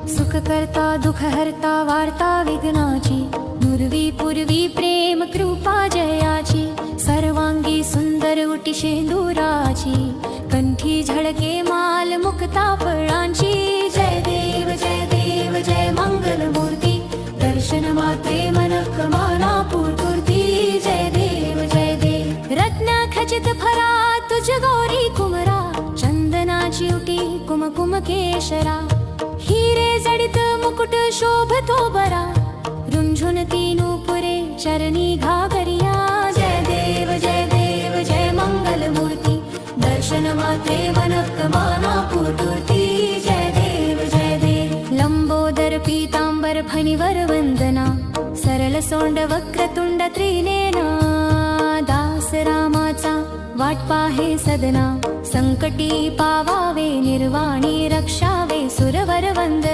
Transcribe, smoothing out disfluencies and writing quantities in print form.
सुख करता दुख हरता वार्ता विघ्नाची, नुरवी पूर्वी प्रेम कृपा जयाची, सर्वांगी सुंदर उटी शेंदुराची, कंठी झळके माल मुक्ता फळांची. जय देव जय मंगल मूर्ती, दर्शन मात्रे मन कमाना पूर्ती. जय देव रत्न खचित फरा तुझ गौरी कुमरा, चंदनाची उटी कुमकुम केशरा, हिरे जडित मुकुट शोभतो बरा, रुंझुन तीनू पुरे चरणी घागरिया. जय देव जय मंगल मूर्ती, दर्शन मात्रे मन कमाना पूर्ती. जय देव लंबोदर पीतांबर फणीवर वंदना, सरल सोंड वक्रतुंड त्रिनेना, दास रामाचा वाट पाहे सदना, संकटी पावावे निर्वाणी रक्षावे सुरवर वंदना.